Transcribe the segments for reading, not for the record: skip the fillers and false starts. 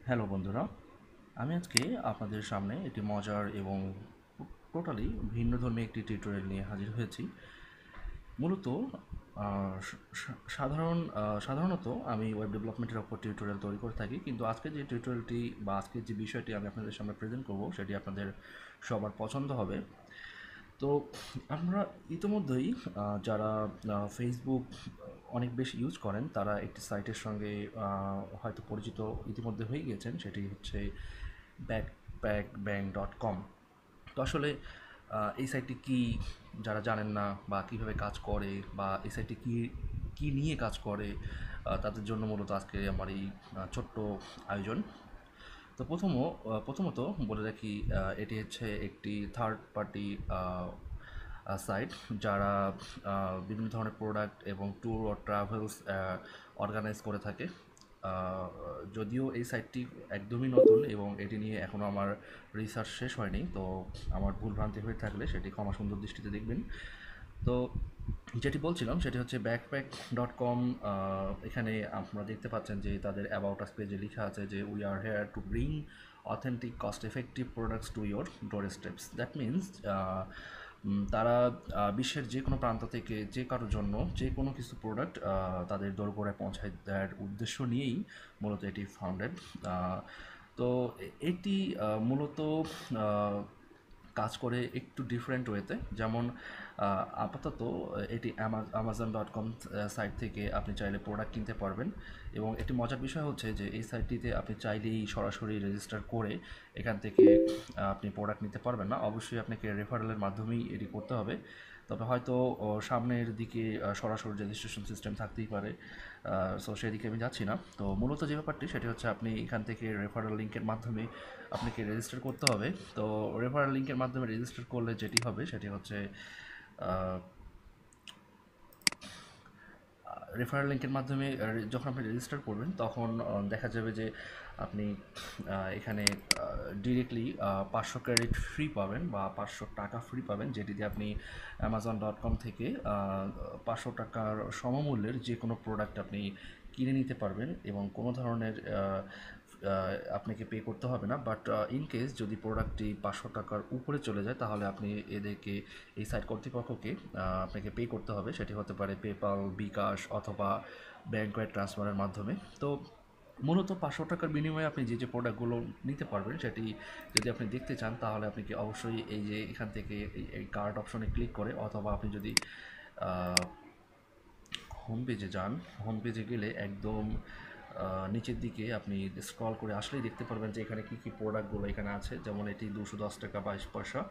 Hello বন্ধুরা, আমি আজকে আপনাদের সামনে একটি মজার এবং টোটালি ভিন্নধর্মী একটি টিউটোরিয়াল নিয়ে হাজির হয়েছি। মূলত সাধারণত আমি ওয়েব ডেভেলপমেন্টের ওপর টিউটোরিয়াল তৈরি করে থাকি, কিন্তু আজকে যে টিউটোরিয়ালটি বা আজকের যে বিষয়টি আমি আপনাদের সামনে প্রেজেন্ট করব সেটি আপনাদের সবার পছন্দ হবে। তো আমরা ইতিমধ্যেই যারা ফেসবুক অনেক বেশি ইউজ করেন তারা একটি সাইটের সঙ্গে হয়তো পরিচিত ইতিমধ্যে হয়ে গিয়েছেন, সেটি হচ্ছে backpackbang.com। তো আসলে এই সাইটটি কী, যারা জানেন না বা কীভাবে কাজ করে বা এই সাইটটি কী কী নিয়ে কাজ করে, তাদের জন্য মূলত আজকে আমার এই ছোট্ট আয়োজন। তো প্রথমত বলে রাখি, এটি হচ্ছে একটি থার্ড পার্টি সাইট যারা বিভিন্ন ধরনের প্রোডাক্ট এবং ট্যুর ও ট্রাভেলস অর্গানাইজ করে থাকে। যদিও এই সাইটটি একদমই নতুন এবং এটি নিয়ে এখনও আমার রিসার্চ শেষ হয়নি, তো আমার ভুলভ্রান্তি হয়ে থাকলে সেটি ক্ষমা সুন্দর দৃষ্টিতে দেখবেন। তো যেটি বলছিলাম সেটি হচ্ছে backpack.com। এখানে আপনারা দেখতে পাচ্ছেন যে তাদের অ্যাবাউট আস পেজে লেখা আছে যে we are hair to bring authentic cost effective products to your door steps. That means তারা বিশ্বের যে কোনো প্রান্ত থেকে যে কারোর জন্য যে কোনো কিছু প্রোডাক্ট তাদের দোরগোড়ায় পৌঁছায় দেওয়ার উদ্দেশ্য নিয়েই মূলত এটি ফাউন্ডেড। তো এটি মূলত কাজ করে একটু ডিফারেন্ট ওয়েতে। যেমন আপাতত এটি আমাজন.com সাইট থেকে আপনি চাইলে প্রোডাক্ট কিনতে পারবেন, এবং একটি মজার বিষয় হচ্ছে যে এই সাইটটিতে আপনি চাইলেই সরাসরি রেজিস্টার করে এখান থেকে আপনি প্রোডাক্ট নিতে পারবেন না। অবশ্যই আপনাকে রেফারেলের মাধ্যমেই এটি করতে হবে। তবে হয়তো সামনের দিকে সরাসরি রেজিস্ট্রেশন সিস্টেম থাকতেই পারে, সো সেদিকে আমি যাচ্ছি না। তো মূলত যে ব্যাপারটি সেটি হচ্ছে আপনি এখান থেকে রেফারেল লিঙ্কের মাধ্যমে আপনাকে রেজিস্টার করতে হবে। তো রেফারেল লিঙ্কের মাধ্যমে রেজিস্টার করলে যেটি হবে সেটি হচ্ছে রেফারেল লিঙ্কের মাধ্যমে যখন আপনি রেজিস্টার করবেন তখন দেখা যাবে যে আপনি এখানে ডিরেক্টলি 500 ক্রেডিট ফ্রি পাবেন বা 500 টাকা ফ্রি পাবেন, যেটি দিয়ে আপনি আমাজন.com থেকে 500 টাকার সমমূল্যের যে কোনো প্রোডাক্ট আপনি কিনে নিতে পারবেন এবং কোনো ধরনের আপনাকে পে করতে হবে না। বাট ইন কেস যদি প্রোডাক্টটি 500 টাকার উপরে চলে যায় তাহলে আপনি এদেরকে, এই সাইট কর্তৃপক্ষকে আপনাকে পে করতে হবে। সেটি হতে পারে পেপাল, বিকাশ অথবা ব্যাংক ওয়াইর ট্রান্সফারের মাধ্যমে। তো মূলত 500 টাকার বিনিময়ে আপনি যে যে প্রোডাক্টগুলো নিতে পারবেন সেটি যদি আপনি দেখতে চান তাহলে আপনি কি অবশ্যই এই যে এখান থেকে এই কার্ড অপশনে ক্লিক করে, অথবা আপনি যদি হোম পেজে যান, হোম পেজে গেলে একদম নিচের দিকে আপনি স্ক্রল করে আসলেই দেখতে পারবেন যে এখানে কী কী প্রোডাক্টগুলো এখানে আছে। যেমন এটি 210 টাকা 22 পয়সা,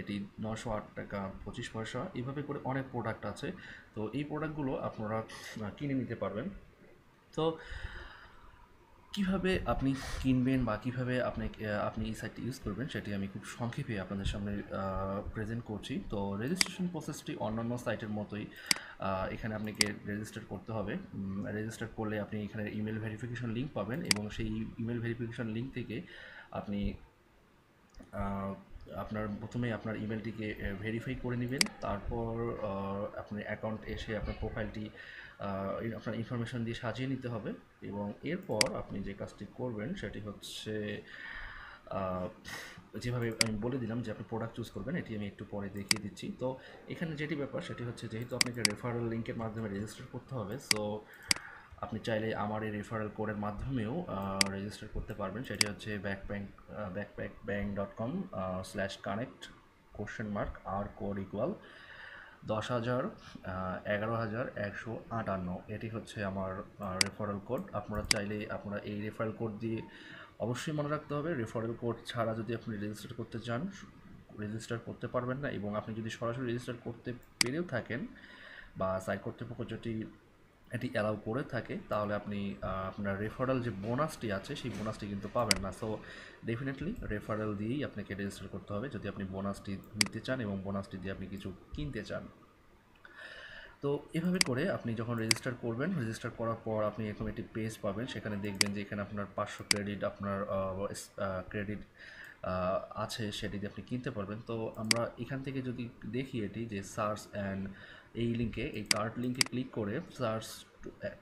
এটি 908 টাকা 25 পয়সা, এইভাবে করে অনেক প্রোডাক্ট আছে। তো এই প্রোডাক্টগুলো আপনারা কিনে নিতে পারবেন। তো কিভাবে আপনি কিনবেন বা কিভাবে আপনি এই সাইটটি ইউজ করবেন সেটি আমি খুব সংক্ষেপে আপনাদের সামনে প্রেজেন্ট করছি। তো রেজিস্ট্রেশন প্রসেসটি অন্যান্য সাইটের মতোই। এখানে আপনাকে রেজিস্টার করতে হবে। রেজিস্টার করলে আপনি এখানে ইমেল ভেরিফিকেশন লিঙ্ক পাবেন এবং সেই ইমেল ভেরিফিকেশন লিঙ্ক থেকে আপনি আপনার প্রথমে আপনার ইমেলটিকে ভেরিফাই করে নেবেন। তারপর আপনার অ্যাকাউন্ট এসে আপনার প্রোফাইলটি আপনার ইনফরমেশন দিয়ে সাজিয়ে নিতে হবে, এবং এরপর আপনি যে কাজটি করবেন সেটি হচ্ছে যেভাবে আমি বলে দিলাম যে আপনি প্রোডাক্ট চুজ করবেন, এটি আমি একটু পরে দেখিয়ে দিচ্ছি। তো এখানে যেটি ব্যাপার সেটি হচ্ছে, যেহেতু আপনাকে রেফারেল লিঙ্কের মাধ্যমে রেজিস্টার করতে হবে, সো আপনি চাইলে আমার এই রেফারেল কোডের মাধ্যমেও রেজিস্টার করতে পারবেন। সেটি হচ্ছে backpackbang.com/connect আর কোড ইকুয়াল 10,000 11,158। এটি হচ্ছে আমার রেফারেল কোড। আপনারা চাইলে আপনারা এই রেফারেল কোড দিয়ে, অবশ্যই মনে রাখতে হবে রেফারেল কোড ছাড়া যদি আপনি রেজিস্টার করতে চান রেজিস্টার করতে পারবেন না, এবং আপনি যদি সরাসরি রেজিস্টার করতে পেরেও থাকেন বা সাইট কর্তৃপক্ষ যদি এটি অ্যালাউ করে থাকে তাহলে আপনি আপনার রেফারেল যে বোনাসটি আছে সেই বোনাসটি কিন্তু পাবেন না। সো ডেফিনেটলি রেফারেল দিয়েই আপনাকে রেজিস্টার করতে হবে যদি আপনি বোনাসটি নিতে চান এবং বোনাসটি দিয়ে আপনি কিছু কিনতে চান। তো এভাবে করে আপনি যখন রেজিস্টার করবেন, রেজিস্টার করার পর আপনি এরকম একটি পেজ পাবেন। সেখানে দেখবেন যে এখানে আপনার 500 ক্রেডিট আপনার ক্রেডিট আছে, সেটি দিয়ে আপনি কিনতে পারবেন। তো আমরা এখান থেকে যদি দেখি এটি যে সার্চ অ্যান্ড এই লিঙ্কে, এই কার্ড লিঙ্কে ক্লিক করে search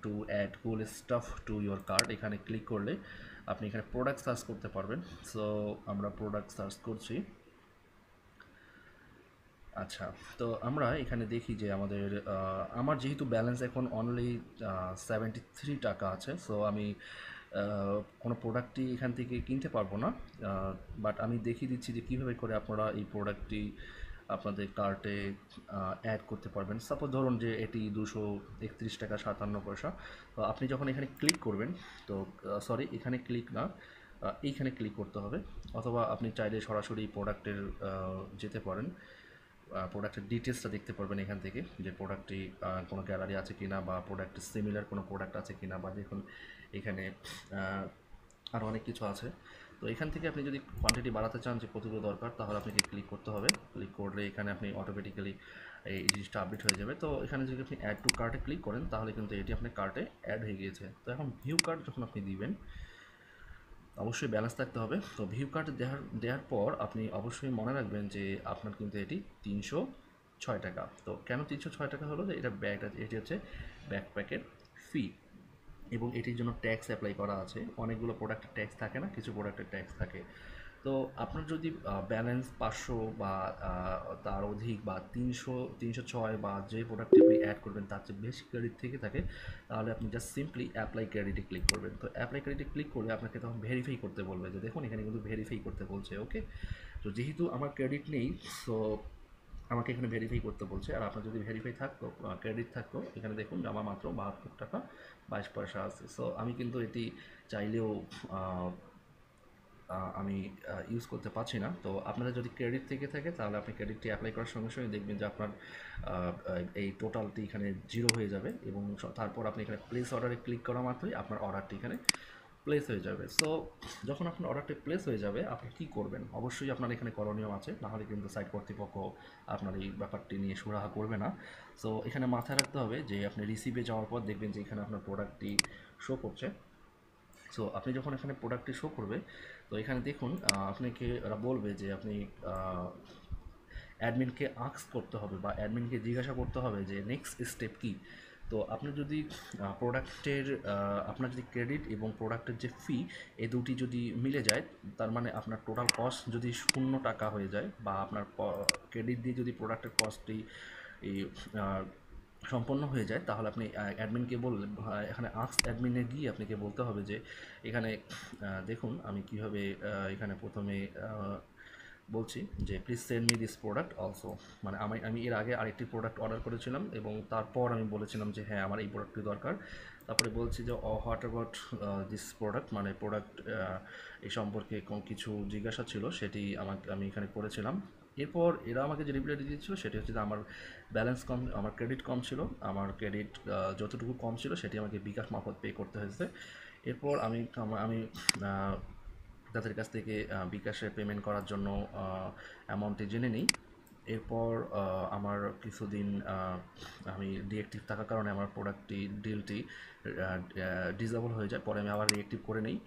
to add cool stuff to your card, এখানে ক্লিক করলে আপনি এখানে প্রোডাক্ট সার্চ করতে পারবেন। সো আমরা প্রোডাক্ট সার্চ করছি। আচ্ছা, তো আমরা এখানে দেখি যে আমার যেহেতু ব্যালেন্স এখন অনলি 73 টাকা আছে, সো আমি কোনো প্রোডাক্টই এখান থেকে কিনতে পারবো না। বাট আমি দেখিয়ে দিচ্ছি যে কীভাবে করে আপনারা এই প্রোডাক্টটি আপনাদের কার্টে অ্যাড করতে পারবেন। সাপোজ ধরুন যে এটি 231 টাকা 57 পয়সা। তো আপনি যখন এখানে ক্লিক করবেন, তো সরি, এখানে ক্লিক না, এইখানে ক্লিক করতে হবে। অথবা আপনি চাইলে সরাসরি প্রোডাক্টের যেতে পারেন, প্রোডাক্টের ডিটেলসটা দেখতে পারবেন এখান থেকে, যে প্রোডাক্টটি কোনো গ্যালারি আছে কিনা, বা প্রোডাক্টের সিমিলার কোনো প্রোডাক্ট আছে কিনা, বা দেখুন এখানে আরও অনেক কিছু আছে। তো এখান থেকে আপনি যদি কোয়ান্টিটি বাড়াতে চান যে কতগুলো দরকার, তাহলে আপনাকে ক্লিক করতে হবে। ক্লিক করলে এখানে আপনি অটোমেটিক্যালি এই জিনিসটা আপডেট হয়ে যাবে। তো এখানে যদি আপনি অ্যাড টু কার্টে ক্লিক করেন, তাহলে কিন্তু এটি আপনার কার্টে অ্যাড হয়ে গিয়েছে। তো এখন ভিউ কার্ট যখন আপনি দিবেন, অবশ্যই ব্যালেন্স থাকতে হবে। তো ভিউ কার্ড দেওয়ার পর আপনি অবশ্যই মনে রাখবেন যে আপনার কিন্তু এটি 306 টাকা। তো কেন 306 টাকা হলো, যে এটি হচ্ছে ব্যাকপ্যাকের ফি, এবং এটির জন্য ট্যাক্স অ্যাপ্লাই করা আছে। অনেকগুলো প্রোডাক্টের ট্যাক্স থাকে না, কিছু প্রোডাক্টের ট্যাক্স থাকে। তো আপনার যদি ব্যালেন্স 500 বা তার অধিক, বা 306, বা যে প্রোডাক্টটি আপনি অ্যাড করবেন তার চেয়ে বেশি ক্রেডিট থেকে থাকে, তাহলে আপনি জাস্ট সিম্পলি অ্যাপ্লাই ক্রেডিটে ক্লিক করবেন। তো অ্যাপ্লাই ক্রেডিটে ক্লিক করলে আপনাকে তখন ভেরিফাই করতে বলবে, যে দেখুন এখানে কিন্তু ভেরিফাই করতে বলছে। ওকে, তো যেহেতু আমার ক্রেডিট নেই, সো আমাকে এখানে ভেরিফাই করতে বলছে। আর আপনার যদি ভেরিফাই থাকতো, ক্রেডিট থাকতো, এখানে দেখুন যে আমার মাত্র 72 টাকা 22 পয়সা আছে। সো আমি কিন্তু এটি চাইলেও আমি ইউজ করতে পারছি না। তো আপনাদের যদি ক্রেডিট থেকে থাকে, তাহলে আপনি ক্রেডিটটি অ্যাপ্লাই করার সঙ্গে সঙ্গে দেখবেন যে আপনার এই টোটালটি এখানে জিরো হয়ে যাবে, এবং তারপর আপনি এখানে প্লেস অর্ডারে ক্লিক করা মাত্রই আপনার অর্ডারটি এখানে প্লেস হয়ে যাবে। সো যখন আপনার অর্ডারটি প্লেস হয়ে যাবে, আপনি কী করবেন, অবশ্যই আপনার এখানে করণীয় আছে, নাহলে কিন্তু সাইট কর্তৃপক্ষ আপনার এই ব্যাপারটি নিয়ে সুরাহা করবে না। সো এখানে মাথায় রাখতে হবে যে আপনি রিসিভে যাওয়ার পর দেখবেন যে এখানে আপনার প্রোডাক্টটি শো করছে। সো আপনি যখন এখানে প্রোডাক্টটি শো করবে, তো এখানে দেখুন আপনাকে ওরা বলবে যে আপনি অ্যাডমিনকে আস্ক করতে হবে, বা অ্যাডমিনকে জিজ্ঞাসা করতে হবে যে নেক্সট স্টেপ কী। তো আপনি যদি প্রোডাক্টের আপনার যদি ক্রেডিট এবং প্রোডাক্টের যে ফি, এই দুটি যদি মিলে যায়, তার মানে আপনার টোটাল কস্ট যদি 0 টাকা হয়ে যায়, বা আপনার ক্রেডিট দিয়ে যদি প্রোডাক্টের কস্টটি এই সম্পন্ন হয়ে যায়, তাহলে আপনি অ্যাডমিনকে বললেন, এখানে আস্ক অ্যাডমিনে গিয়ে আপনাকে বলতে হবে যে এখানে দেখুন আমি কীভাবে এখানে প্রথমে বলছি যে please send me this product also. মানে আমি এর আগে আরেকটি প্রোডাক্ট অর্ডার করেছিলাম, এবং তারপর আমি বলেছিলাম যে হ্যাঁ আমার এই প্রোডাক্টটি দরকার। তারপরে বলছি যে হোয়াট অ্যাবাউট দিস প্রোডাক্ট, মানে প্রোডাক্ট এই সম্পর্কে কিছু জিজ্ঞাসা ছিল, সেটি আমি এখানে করেছিলাম। এরপর এরা আমাকে যে রিপ্লাইটি দিয়েছিল সেটি হচ্ছে যে আমার ব্যালেন্স কম, আমার ক্রেডিট কম ছিল, আমার ক্রেডিট যতটুকু কম ছিল সেটি আমাকে বিকাশ মারফত পে করতে হয়েছে। এরপর আমি তাদের কাছ থেকে বিকাশে পেমেন্ট করার জন্য অ্যামাউন্টটি জেনে নিই। এরপর আমার কিছুদিন আমি ডিঅ্যাক্টিভ থাকার কারণে আমার ডিলটি ডিসেবল হয়ে যায়। পরে আমি আবার রিঅ্যাক্টিভ করে নিই।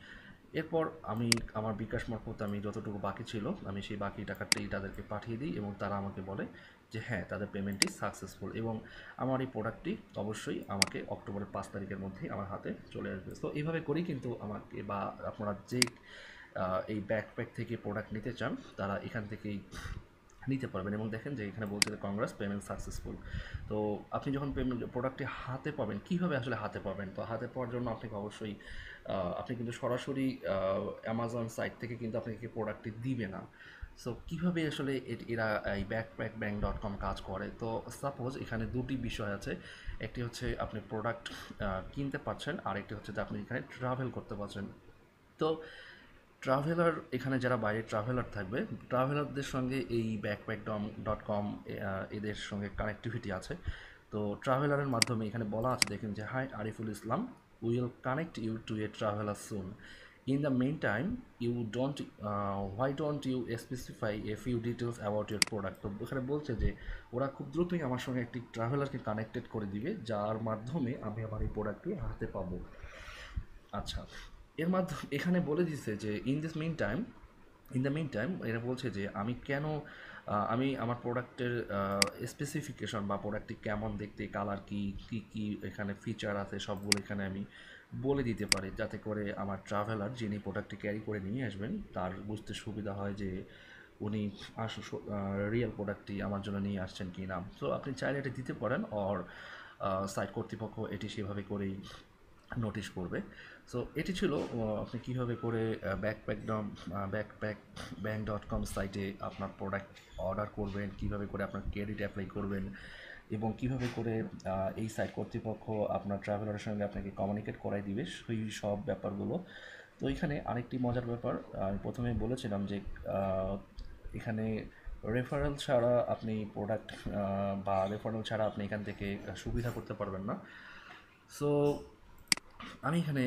এরপর আমি আমার বিকাশ মারফত আমি যতটুকু বাকি ছিল, আমি সেই বাকি টাকাটি তাদেরকে পাঠিয়ে দিই, এবং তারা আমাকে বলে যে হ্যাঁ তাদের পেমেন্টটি সাকসেসফুল, এবং আমার এই প্রোডাক্টটি অবশ্যই আমাকে অক্টোবরের 5 তারিখের মধ্যেই আমার হাতে চলে আসবে। তো এইভাবে করেই কিন্তু আমাকে, বা আপনারা যে এই ব্যাকপ্যাক থেকে প্রোডাক্ট নিতে চান, তারা এখান থেকেই নিতে পারবেন। এবং দেখেন যে এখানে বলছে যে কংগ্রেস পেমেন্ট সাকসেসফুল। তো আপনি যখন প্রোডাক্টটি হাতে পাবেন, কীভাবে আসলে হাতে পাবেন, তো হাতে পাওয়ার জন্য আপনাকে অবশ্যই আপনি কিন্তু সরাসরি অ্যামাজন সাইট থেকে কিন্তু আপনাকে প্রোডাক্টটি দিবে না। সো কীভাবে আসলে এরা এই backpackbank.com কাজ করে, তো সাপোজ এখানে দুটি বিষয় আছে। একটি হচ্ছে আপনি প্রোডাক্ট কিনতে পারছেন, আর একটি হচ্ছে যে আপনি এখানে ট্রাভেল করতে পারছেন। তো ট্রাভেলার, এখানে যারা বাইরে ট্রাভেলার থাকবে, ট্রাভেলারদের সঙ্গে এই backpack.com এদের সঙ্গে কানেক্টিভিটি আছে। তো ট্রাভেলারের মাধ্যমে এখানে বলা আছে, দেখেন যে hi Ariful Islam, will connect you to a traveller soon. In the mean time you don't why don't you specify a few details about your product. তো এখানে বলছে যে ওরা খুব দ্রুতই আমার সঙ্গে একটি ট্রাভেলারকে কানেক্টেড করে দিবে, যার মাধ্যমে আমি আমার এই প্রোডাক্টটি হাতে পাবো। আচ্ছা, এর মাধ্যমে এখানে বলে দিচ্ছে যে ইন দ্য মেইন টাইম এরা বলছে যে আমি আমার প্রোডাক্টের স্পেসিফিকেশন, বা প্রোডাক্টটি কেমন দেখতে, কালার কী কী এখানে ফিচার আছে, সবগুলো এখানে আমি বলে দিতে পারি, যাতে করে আমার ট্রাভেলার যিনি প্রোডাক্টটি ক্যারি করে নিয়ে আসবেন তার বুঝতে সুবিধা হয় যে উনি রিয়েল প্রোডাক্টটি আমার জন্য নিয়ে আসছেন কি না। সো আপনি চাইলে এটা দিতে পারেন, অর সাইট কর্তৃপক্ষ এটি সেভাবে করেই নোটিশ করবে। সো এটি ছিল আপনি কীভাবে করে ব্যাকপ্যাক ব্যাংক.com সাইটে আপনার প্রোডাক্ট অর্ডার করবেন, কীভাবে করে আপনার ক্রেডিট অ্যাপ্লাই করবেন, এবং কীভাবে করে এই সাইট কর্তৃপক্ষ আপনার ট্রাভেলারের সঙ্গে আপনাকে কমিউনিকেট করাই দিবে সেই সব ব্যাপারগুলো। তো এখানে আরেকটি মজার ব্যাপার, আমি প্রথমে বলেছিলাম যে এখানে রেফারেল ছাড়া আপনি প্রোডাক্ট বা রেফারেল ছাড়া আপনি এখান থেকে সুবিধা করতে পারবেন না। সো আমি এখানে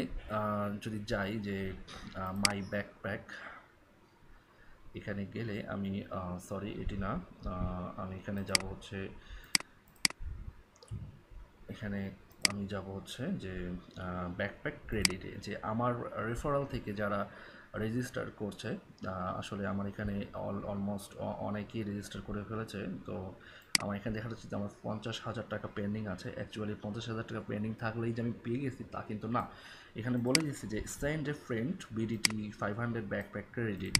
যদি যাই যে মাই ব্যাকপ্যাক, এখানে গেলে আমি সরি এটি না, আমি এখানে যাব হচ্ছে এখানে আমি যাব হচ্ছে যে ব্যাকপ্যাক ক্রেডিটে, যে আমার রেফারাল থেকে যারা রেজিস্টার করছে। আসলে আমার এখানে অলমোস্ট অনেকেই রেজিস্টার করে ফেলেছে। তো আমার এখানে দেখা যাচ্ছে যে আমার 50,000 টাকা পেন্ডিং আছে। অ্যাকচুয়ালি 50,000 টাকা পেন্ডিং থাকলেই যে আমি পেয়ে গেছি তা কিন্তু না। এখানে বলে দিচ্ছি যে send a friend BDT 500 backpack credit.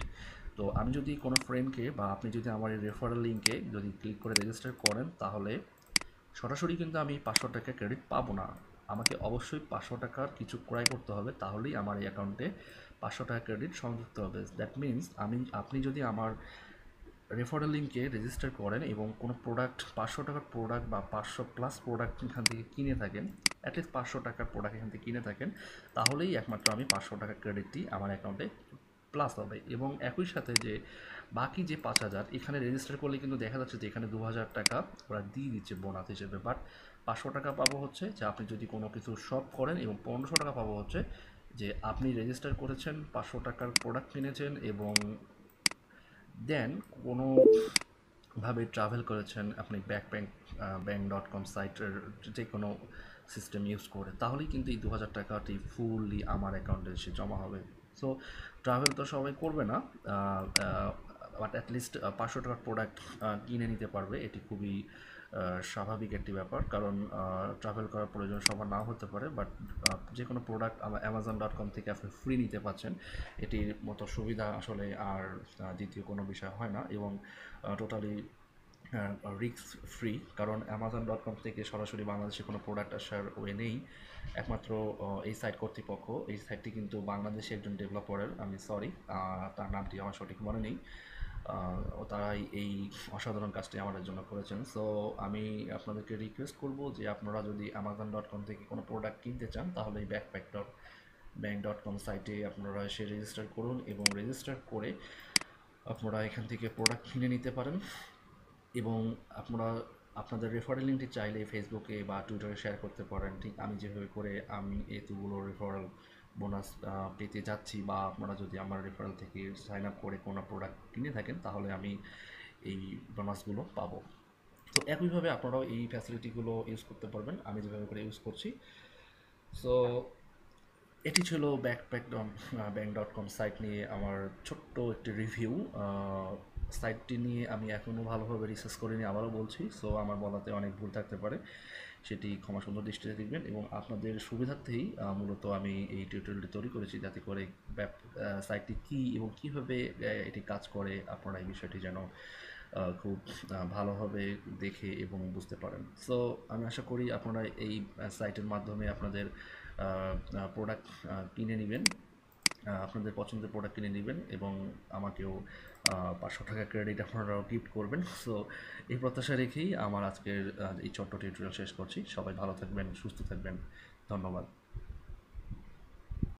তো আমি যদি কোনো ফ্রেন্ডকে বা আপনি যদি আমার এই রেফারেল লিঙ্কে যদি ক্লিক করে রেজিস্টার করেন, তাহলে সরাসরি কিন্তু আমি 500 টাকা ক্রেডিট পাবো না। আমাকে অবশ্যই 500 টাকার কিছু ক্রয় করতে হবে, তাহলেই আমার এই অ্যাকাউন্টে 500 টাকা ক্রেডিট সংযুক্ত হবে। দ্যাট মিন্স আপনি যদি আমার রেফারেল লিঙ্কে রেজিস্টার করেন এবং কোনো প্রোডাক্ট 500 টাকার প্রোডাক্ট বা 500 প্লাস প্রোডাক্ট এখান থেকে কিনে থাকেন, অ্যাটলিস্ট 500 টাকার প্রোডাক্ট এখান থেকে কিনে থাকেন, তাহলেই একমাত্র আমি 500 টাকা ক্রেডিটটি আমার অ্যাকাউন্টে প্লাস হবে। এবং একই সাথে যে বাকি যে 5,000 এখানে রেজিস্টার করলে কিন্তু দেখা যাচ্ছে যে এখানে 2,000 টাকা ওরা দিয়ে দিচ্ছে বোনাস হিসেবে, বাট 500 টাকা পাবো হচ্ছে যে আপনি যদি কোনো কিছু শপ করেন, এবং 1500 টাকা পাবো হচ্ছে যে আপনি রেজিস্টার করেছেন, 500 টাকার প্রোডাক্ট কিনেছেন, এবং দেন কোনোভাবে ট্রাভেল করেছেন আপনি ব্যাংক.com সাইটের যে কোনো সিস্টেম ইউজ করে, তাহলেই কিন্তু এই 2,000 টাকাটি ফুললি আমার অ্যাকাউন্টে এসে জমা হবে। সো ট্রাভেল তো সবাই করবে না, বাট অ্যাটলিস্ট 500 টাকার প্রোডাক্ট কিনে নিতে পারবে। এটি খুবই স্বাভাবিক একটি ব্যাপার, কারণ ট্রাভেল করার প্রয়োজন সবার নাও হতে পারে, বাট যে কোনো প্রোডাক্ট আমার Amazon.com থেকে আপনি ফ্রি নিতে পারছেন। এটির মতো সুবিধা আসলে আর দ্বিতীয় কোনো বিষয় হয় না, এবং টোটালি রিস্ক ফ্রি, কারণ Amazon.com থেকে সরাসরি বাংলাদেশে কোনো প্রোডাক্ট আসার ওয়ে নেই। একমাত্র এই সাইট কর্তৃপক্ষ, এই সাইটটি কিন্তু বাংলাদেশে একজন ডেভেলপারের, আমি সরি তার নামটি আমার সঠিক মনে নেই, তারাই এই অসাধারণ কাজটি আমাদের জন্য করেছেন। সো আমি আপনাদেরকে রিকোয়েস্ট করব যে আপনারা যদি Amazon.com থেকে কোনো প্রোডাক্ট কিনতে চান, তাহলে এই ব্যাংক.com সাইটে আপনারা এসে রেজিস্টার করুন, এবং রেজিস্টার করে আপনারা এখান থেকে প্রোডাক্ট কিনে নিতে পারেন। এবং আপনারা আপনাদের রেফারেল লিঙ্কটি চাইলে ফেসবুকে বা টুইটারে শেয়ার করতে পারেন, ঠিক আমি যেভাবে করে আমি এতগুলো রেফারেল বোনাস পেতে যাচ্ছি, বা আপনারা যদি আমার রেফারেল থেকে সাইন আপ করে কোনো প্রোডাক্ট কিনে থাকেন, তাহলে আমি এই বোনাসগুলো পাবো। তো একইভাবে আপনারাও এই ফ্যাসিলিটিগুলো ইউজ করতে পারবেন আমি যেভাবে করে ইউজ করছি। সো এটি ছিল ব্যাংক.com সাইট নিয়ে আমার ছোট্ট একটি রিভিউ। সাইটটি নিয়ে আমি এখনও ভালোভাবে রিসার্চ করিনি, আবারও বলছি। সো আমার বলাতে অনেক ভুল থাকতে পারে, সেটি ক্ষমা সুন্দর দৃষ্টিতে দেখবেন। এবং আপনাদের সুবিধার্থেই মূলত আমি এই টিউটোরিয়ালটি তৈরি করেছি, যাতে করে সাইটটি কী এবং কীভাবে এটি কাজ করে আপনারা এই বিষয়টি যেন খুব ভালোভাবে দেখে এবং বুঝতে পারেন। সো আমি আশা করি আপনারা এই সাইটের মাধ্যমে আপনাদের প্রোডাক্ট কিনে নেবেন, আপনাদের পছন্দের প্রোডাক্ট কিনে নেবেন, এবং আমাকেও 500 টাকা ক্রেডিট আপনারাও গিফট করবেন। সো এই প্রত্যাশা রেখেই আমার আজকের এই ছোট্ট টিউটোরিয়াল শেষ করছি। সবাই ভালো থাকবেন, সুস্থ থাকবেন। ধন্যবাদ।